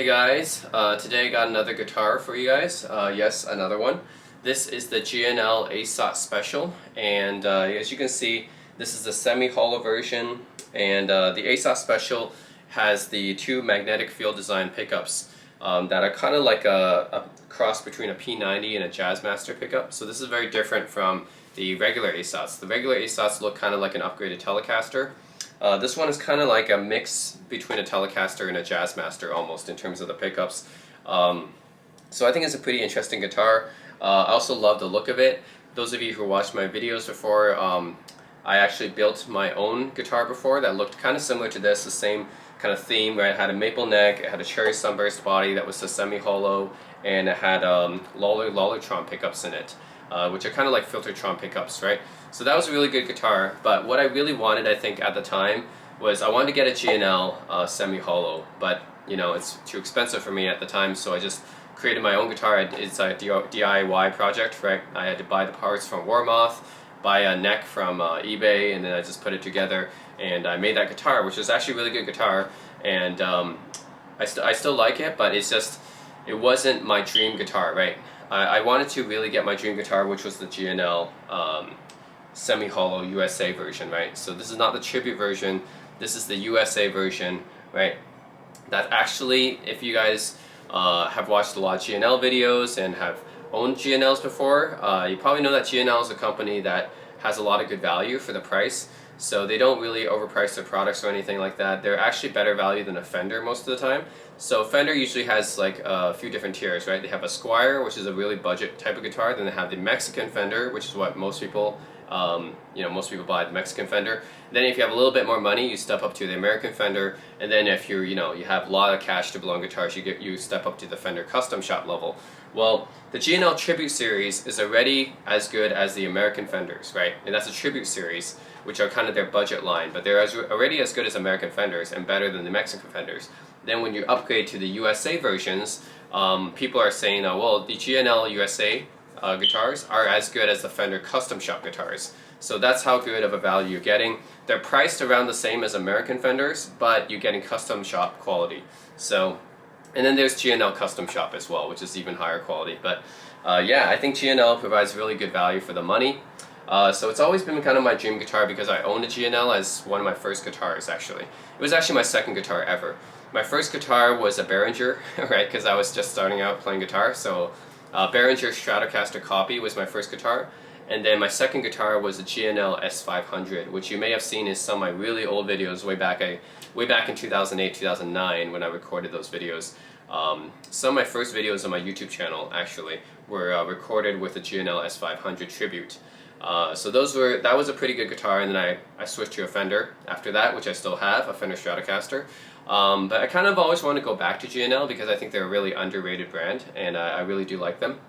Hey guys, today I got another guitar for you guys. Yes, another one. This is the G&L ASAT Special, and as you can see, this is the semi-hollow version, and the ASAT Special has the two magnetic field design pickups that are kind of like a cross between a P90 and a Jazzmaster pickup. So this is very different from the regular ASATs. The regular ASATs look kind of like an upgraded Telecaster. This one is kind of like a mix between a Telecaster and a Jazzmaster almost in terms of the pickups. So I think it's a pretty interesting guitar. I also love the look of it. Those of you who watched my videos before, I actually built my own guitar before that looked kind of similar to this, the same kind of theme, where it had a maple neck, it had a cherry sunburst body that was a semi-hollow, and it had Lollytron pickups in it, which are kind of like Filtertron pickups, right? So that was a really good guitar, but what I really wanted, I think, at the time was I wanted to get a G&L semi-hollow, but you know, it's too expensive for me at the time, so I just created my own guitar. It's a DIY project, right? I had to buy the parts from Warmoth, buy a neck from eBay, and then I just put it together, and I made that guitar, which is actually a really good guitar, and I still like it, but it's just, it wasn't my dream guitar, right? I wanted to really get my dream guitar, which was the G&L semi-hollow USA version, right? So this is not the tribute version, this is the USA version, right? That actually, if you guys have watched a lot of G&L videos and have owned G&Ls before, you probably know that G&L is a company that has a lot of good value for the price. So they don't really overprice their products or anything like that. They're actually better value than a Fender most of the time. So Fender usually has like a few different tiers, right? They have a Squier, which is a really budget type of guitar. Then they have the Mexican Fender, which is what most people, most people buy, the Mexican Fender. Then if you have a little bit more money, you step up to the American Fender. And then if you're, you have a lot of cash to blow on guitars, you step up to the Fender Custom Shop level. Well, the G&L Tribute Series is already as good as the American Fenders, right? And that's a Tribute Series, which are kind of their budget line, but they're already as good as American Fenders and better than the Mexican Fenders. Then when you upgrade to the USA versions, people are saying, oh, well, the G&L USA guitars are as good as the Fender Custom Shop guitars. So that's how good of a value you're getting. They're priced around the same as American Fenders, but you're getting Custom Shop quality. So, and then there's G&L Custom Shop as well, which is even higher quality. But yeah, I think G&L provides really good value for the money. So it's always been kind of my dream guitar because I owned a G&L as one of my first guitars, actually. It was actually my second guitar ever. My first guitar was a Behringer, right, because I was just starting out playing guitar. So Behringer Stratocaster Copy was my first guitar. And then my second guitar was a G&L S500, which you may have seen in some of my really old videos way back in 2008, 2009 when I recorded those videos. Some of my first videos on my YouTube channel actually were recorded with a G&L S500 Tribute. So that was a pretty good guitar, and then I switched to a Fender after that, which I still have, a Fender Stratocaster. But I kind of always want to go back to G&L because I think they're a really underrated brand, and I really do like them.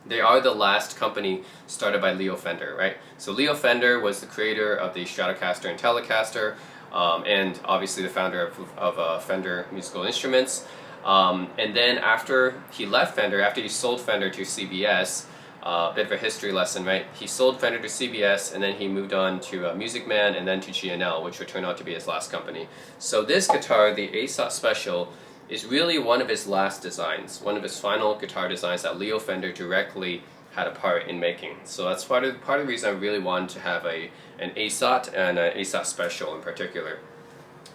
They are the last company started by Leo Fender, right? So Leo Fender was the creator of the Stratocaster and Telecaster, and obviously the founder of Fender Musical Instruments. And then after he left Fender, after he sold Fender to CBS, a bit of a history lesson, right? He sold Fender to CBS, and then he moved on to Music Man, and then to G&L, which would turn out to be his last company. So this guitar, the ASAT Special, is really one of his last designs, one of his final guitar designs that Leo Fender directly had a part in making. So that's part of the reason I really wanted to have an ASAT and an ASAT Special in particular.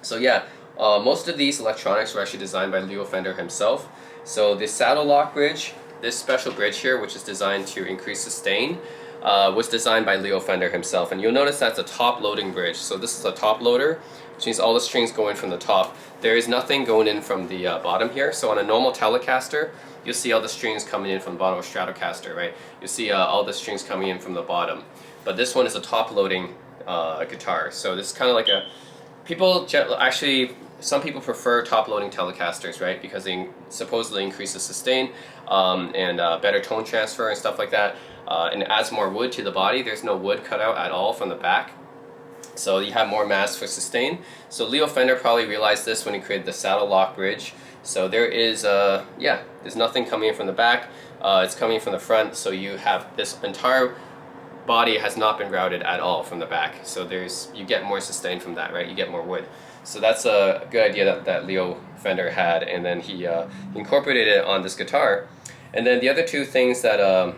So yeah, most of these electronics were actually designed by Leo Fender himself. So the saddle lock bridge, this special bridge here, which is designed to increase sustain, was designed by Leo Fender himself. And you'll notice that's a top loading bridge. So this is a top loader, which means all the strings go in from the top. There is nothing going in from the bottom here. So on a normal Telecaster, you'll see all the strings coming in from the bottom of Stratocaster, right? You'll see all the strings coming in from the bottom. But this one is a top loading guitar. So this is kind of like some people prefer top-loading Telecasters, right? Because they supposedly increase the sustain and better tone transfer and stuff like that. And it adds more wood to the body. There's no wood cut out at all from the back. So you have more mass for sustain. So Leo Fender probably realized this when he created the saddle lock bridge. So there is, there's nothing coming in from the back. It's coming from the front. So you have this entire body has not been grouted at all from the back. So you get more sustain from that, right? You get more wood. So that's a good idea that Leo Fender had, and then he incorporated it on this guitar. And then the other two things that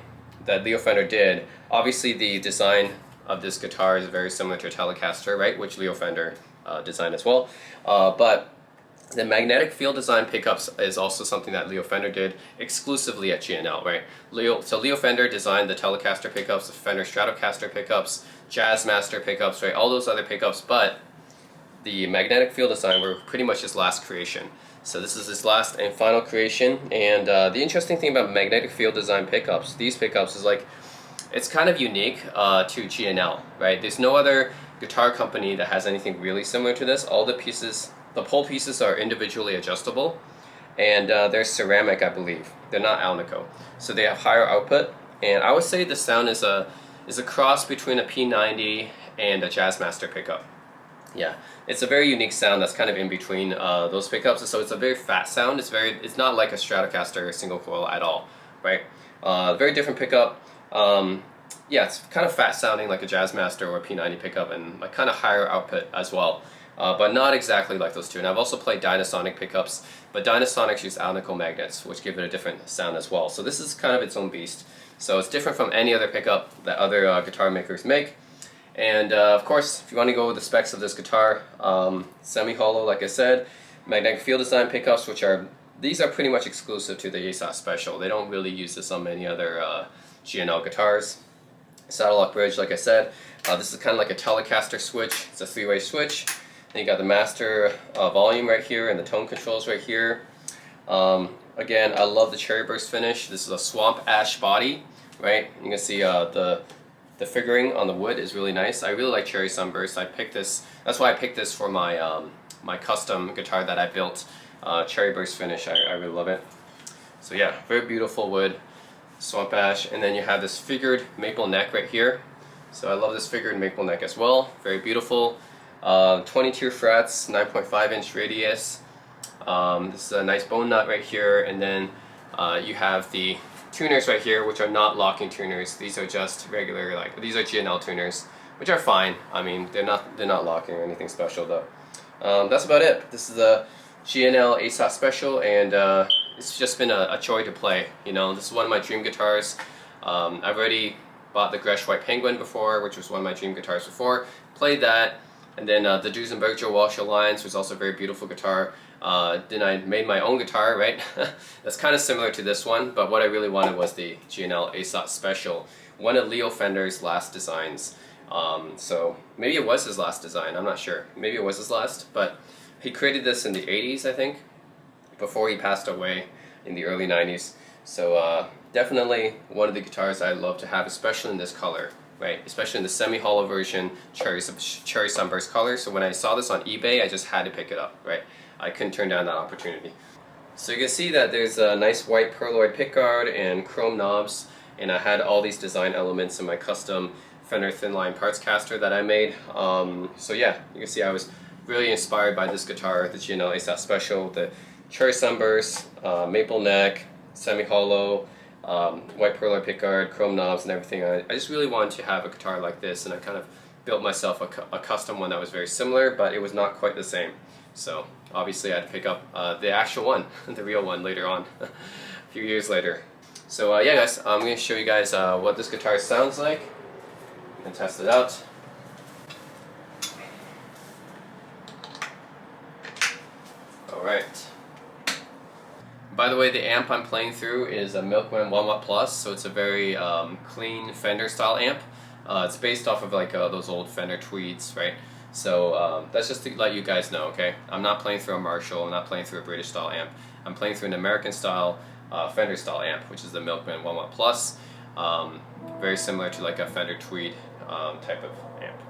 Leo Fender did, obviously the design of this guitar is very similar to a Telecaster, right, which Leo Fender designed as well. But the magnetic field design pickups is also something that Leo Fender did exclusively at G&L, right? So Leo Fender designed the Telecaster pickups, the Fender Stratocaster pickups, Jazzmaster pickups, right? All those other pickups, but the magnetic field design were pretty much his last creation. So this is his last and final creation. And the interesting thing about magnetic field design pickups, these pickups, is like it's kind of unique to G&L, right? There's no other guitar company that has anything really similar to this. All the pieces, the pole pieces are individually adjustable, and they're ceramic, I believe. They're not Alnico, so they have higher output. And I would say the sound is a cross between a P90 and a Jazzmaster pickup. Yeah, it's a very unique sound that's kind of in between those pickups. So it's a very fat sound. It's not like a Stratocaster single coil at all, right? Very different pickup. Yeah, it's kind of fat sounding like a Jazzmaster or a P90 pickup, and like kind of higher output as well. But not exactly like those two. And I've also played Dynasonic pickups, but Dynasonics use Alnico magnets, which give it a different sound as well. So this is kind of its own beast. So it's different from any other pickup that other guitar makers make. And of course, if you want to go with the specs of this guitar, semi-hollow, like I said, magnetic field design pickups, these are pretty much exclusive to the ASAT Special. They don't really use this on many other G&L guitars. Saddle lock bridge, like I said, this is kind of like a Telecaster switch. It's a three-way switch. Then you got the master volume right here and the tone controls right here. Again, I love the cherry burst finish. This is a swamp ash body, right? You can see the figuring on the wood is really nice. I really like cherry sunburst. I picked this. That's why I picked this for my my custom guitar that I built. Cherry burst finish. I really love it. So yeah, very beautiful wood, swamp ash, and then you have this figured maple neck right here. So I love this figured maple neck as well. Very beautiful. 22 frets, 9.5 inch radius. This is a nice bone nut right here, and then you have the tuners right here, which are not locking tuners. These are just regular, these are G&L tuners, which are fine. I mean, they're not locking or anything special though. That's about it. This is a G&L ASAT Special, and it's just been a joy to play. You know, this is one of my dream guitars. I've already bought the Gresh White Penguin before, which was one of my dream guitars before. Played that. And then the Duesenberg Joe Walsh Alliance was also a very beautiful guitar. Then I made my own guitar, right? That's kind of similar to this one, but what I really wanted was the G&L ASAT Special, one of Leo Fender's last designs. So maybe it was his last design, I'm not sure. Maybe it was his last, but he created this in the 80s, I think, before he passed away in the early 90s. So definitely one of the guitars I'd love to have, especially in this color. Right, especially in the semi-hollow version, cherry sunburst color. So when I saw this on eBay, I just had to pick it up, right? I couldn't turn down that opportunity. So you can see that there's a nice white perloid pickguard and chrome knobs, and I had all these design elements in my custom Fender thin line parts caster that I made. So yeah, you can see I was really inspired by this guitar, the G&L ASAT Special, the cherry sunburst, maple neck, semi-hollow, white perloid pickguard, chrome knobs and everything. I just really wanted to have a guitar like this, and I kind of built myself a custom one that was very similar, but it was not quite the same. So obviously I had to pick up the actual one, the real one, later on, a few years later. So yeah guys, I'm going to show you guys what this guitar sounds like and test it out. Alright. By the way, the amp I'm playing through is a Milkman 1W Plus, so it's a very clean Fender style amp. It's based off of like those old Fender Tweeds, right? So that's just to let you guys know, okay? I'm not playing through a Marshall, I'm not playing through a British style amp. I'm playing through an American style Fender style amp, which is the Milkman 1W Plus. Very similar to like a Fender Tweed type of amp.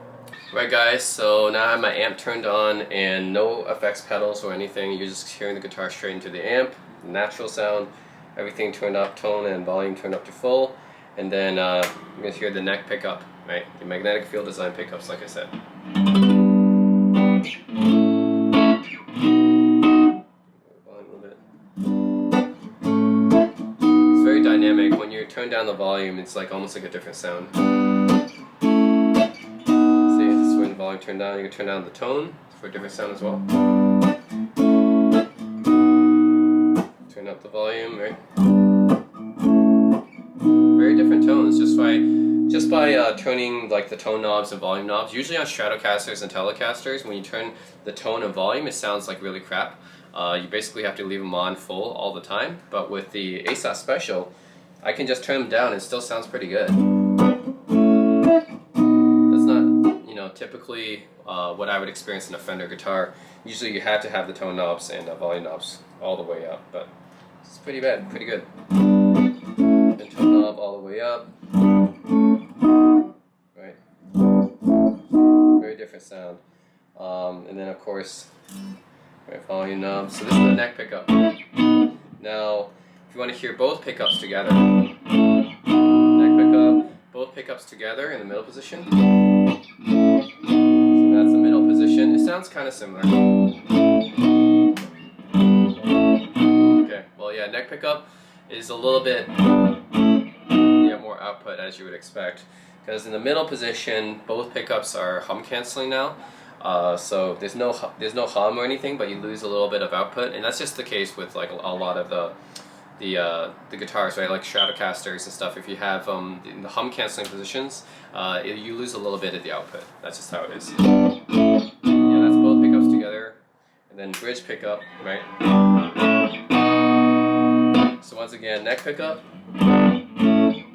Right guys, so now I have my amp turned on and no effects pedals or anything. You're just hearing the guitar straight into the amp. Natural sound, everything turned up, tone and volume turned up to full, and then you're going to hear the neck pickup, right? The magnetic field design pickups, like I said. It's very dynamic. When you turn down the volume, it's like almost like a different sound. See, it's when volume turned down, you can turn down the tone for a different sound as well. Turn up the volume, right? Very different tones just by turning like the tone knobs and volume knobs. Usually on Stratocasters and Telecasters, when you turn the tone and volume, it sounds like really crap. You basically have to leave them on full all the time. But with the ASAT Special, I can just turn them down and it still sounds pretty good. That's not, you know, typically what I would experience in a Fender guitar. Usually you have to have the tone knobs and volume knobs all the way up, but it's pretty good. And tone knob all the way up. Right? Very different sound. And then of course, right, volume knob. So this is the neck pickup. Now, if you want to hear both pickups together, neck pickup, both pickups together in the middle position. So that's the middle position. It sounds kind of similar. Okay, well yeah, neck pickup is a little bit more output as you would expect, because in the middle position both pickups are hum canceling now. So there's no hum or anything, but you lose a little bit of output, and that's just the case with like a lot of the guitars, right? Like Stratocasters and stuff. If you have in the hum canceling positions, you lose a little bit of the output. That's just how it is. Yeah, that's both pickups together, and then bridge pickup, right? So once again, neck pickup,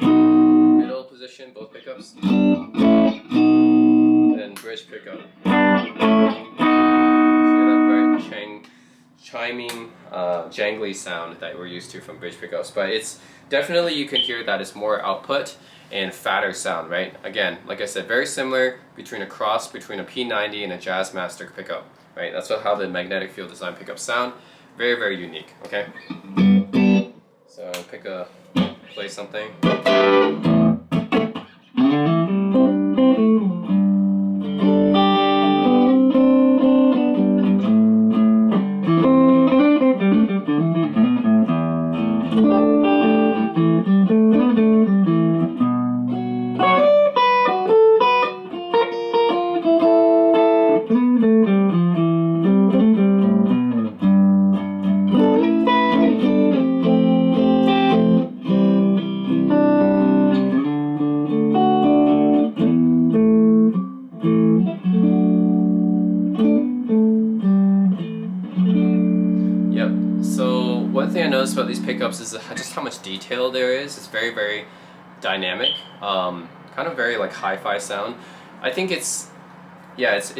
middle position, both pickups, then bridge pickup. So that bright chiming, jangly sound that we're used to from bridge pickups, but it's definitely, you can hear that it's more output and fatter sound, right? Again, like I said, very similar between a cross between a P90 and a Jazzmaster pickup, right? That's how the magnetic field design pickups sound. Very, very unique, okay? So play something. One thing I noticed about these pickups is just how much detail there is. It's very, very dynamic, kind of very like hi-fi sound. I think its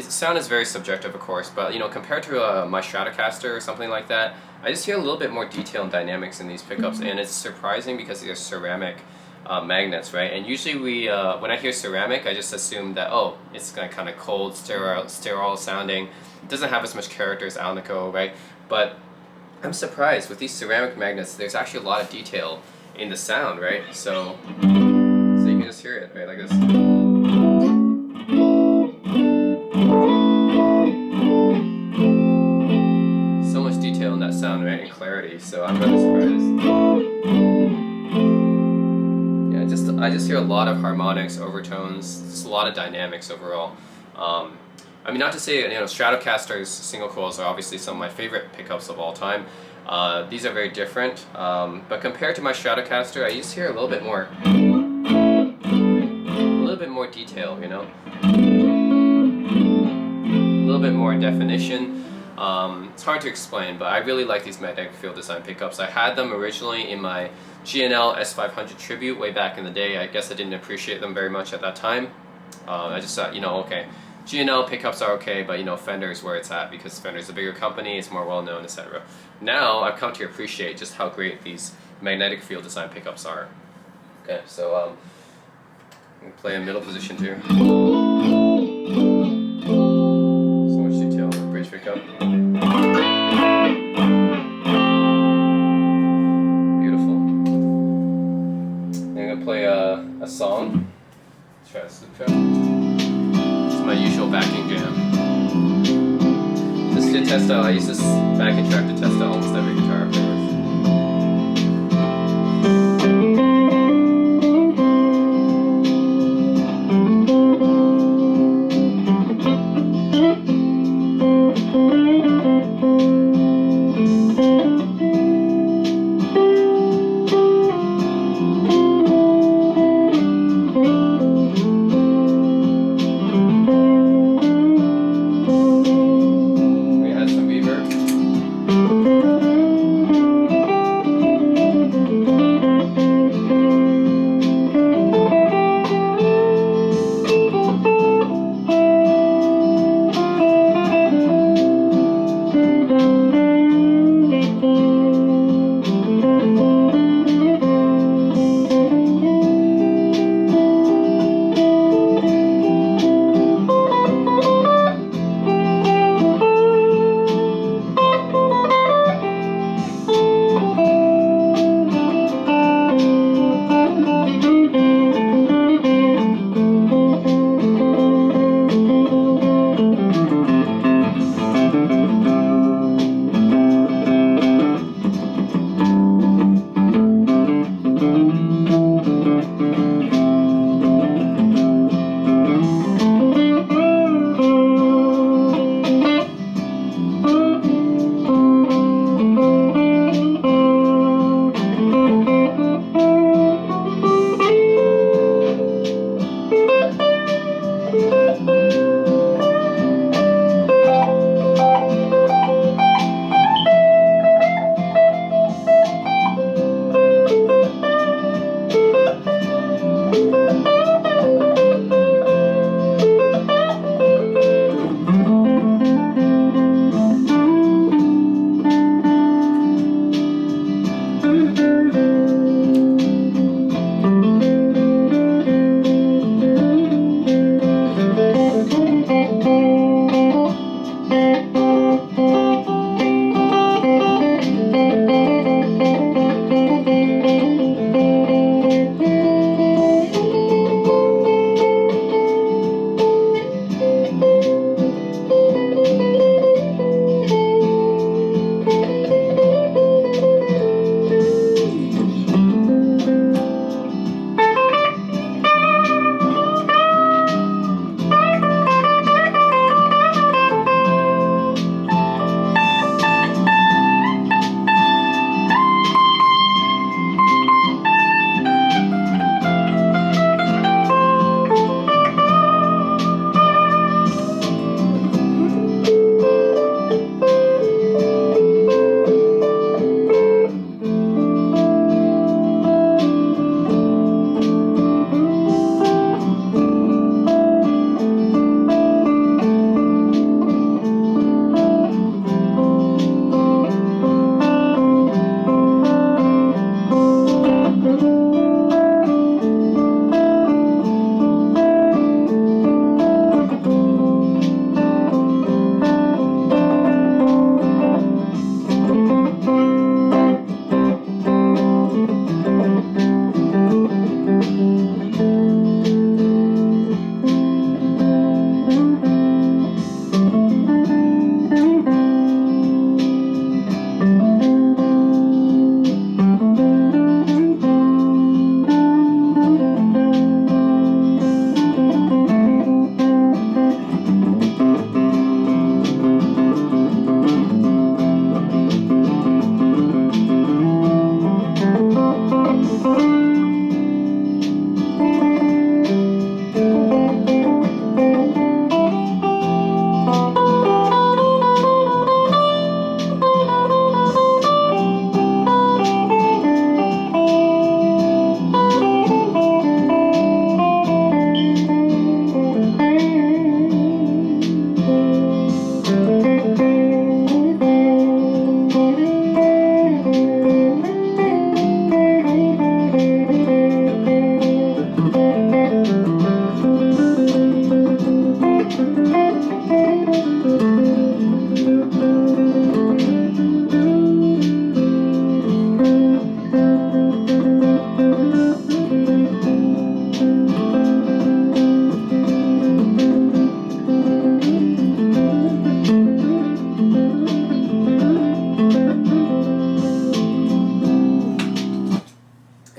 sound is very subjective, of course, but you know, compared to my Stratocaster or something like that, I just hear a little bit more detail and dynamics in these pickups, and it's surprising because they're ceramic magnets, right? And usually when I hear ceramic, I just assume that, oh, it's kind of cold, sterile sounding. It doesn't have as much character as Alnico, right? But I'm surprised with these ceramic magnets, there's actually a lot of detail in the sound, right? So you can just hear it, right, like this. So much detail in that sound, right, and clarity, so I'm really surprised. Yeah, I just hear a lot of harmonics, overtones, just a lot of dynamics overall. I mean, not to say, you know, Stratocaster's single coils are obviously some of my favorite pickups of all time. These are very different, but compared to my Stratocaster, I used to hear a little bit more detail, you know, a little bit more definition. It's hard to explain, but I really like these magnetic field design pickups. I had them originally in my G&L S500 Tribute way back in the day. I guess I didn't appreciate them very much at that time. I just thought, you know, okay, G&L pickups are okay, but you know, Fender is where it's at because Fender's a bigger company, it's more well known, etc. Now I've come to appreciate just how great these magnetic field design pickups are. Okay, so I'm going to play in middle position too. So much detail in the bridge pickup. Beautiful. I'm going to play a song. Let's try a sloop track. My usual backing jam. Just to test out, I use this backing track to test out almost every guitar I play with.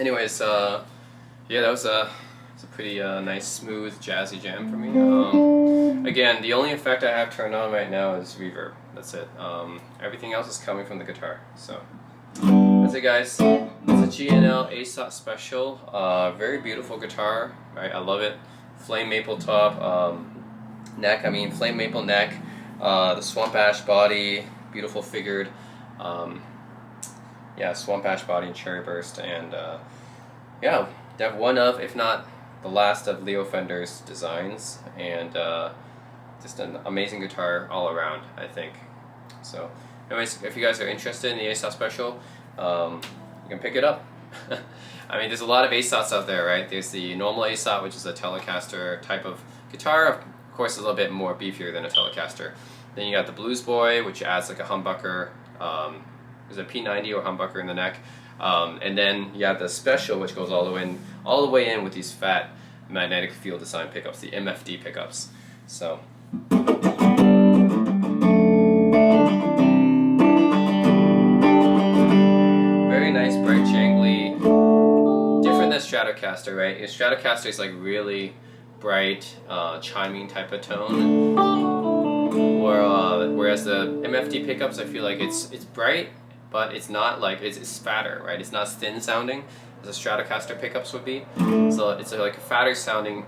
anyways, yeah, that was it's a pretty nice, smooth, jazzy jam for me. Again, the only effect I have turned on right now is reverb. That's it. Everything else is coming from the guitar. So that's it, guys. It's a G&L ASAT special. Very beautiful guitar. Right, I love it. Flame maple top, neck. I mean, flame maple neck. The swamp ash body, beautiful figured. Yeah, swamp ash body and cherry burst, and yeah, one of, if not the last of Leo Fender's designs, and just an amazing guitar all around, I think. So, anyways, if you guys are interested in the ASAT special, you can pick it up. I mean, there's a lot of ASATs out there, right? There's the normal ASAT, which is a Telecaster type of guitar. Of course, a little bit more beefier than a Telecaster. Then you got the Blues Boy, which adds like a humbucker. There's a P90 or humbucker in the neck. And then you have the special, which goes all the way in with these fat magnetic field design pickups, the MFD pickups. So very nice, bright, jangly, different than Stratocaster, right? Stratocaster is like really bright, chiming type of tone, whereas the MFD pickups, I feel like it's bright, but it's not like, it's fatter, right? It's not thin sounding as the Stratocaster pickups would be. So it's like a fatter sounding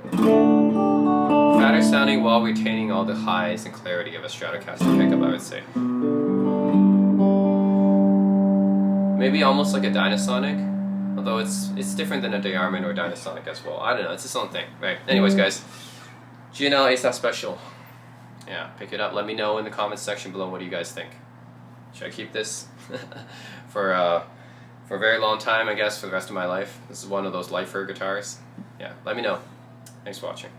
while retaining all the highs and clarity of a Stratocaster pickup, I would say. Maybe almost like a Dynasonic, although it's different than a Diarmid or Dynasonic as well. I don't know, it's its own thing, right? Anyways, guys, G&L ASAT special. Yeah, pick it up. Let me know in the comments section below, what do you guys think? Should I keep this for a very long time, I guess, for the rest of my life? This is one of those lifer guitars. Yeah, let me know. Thanks for watching.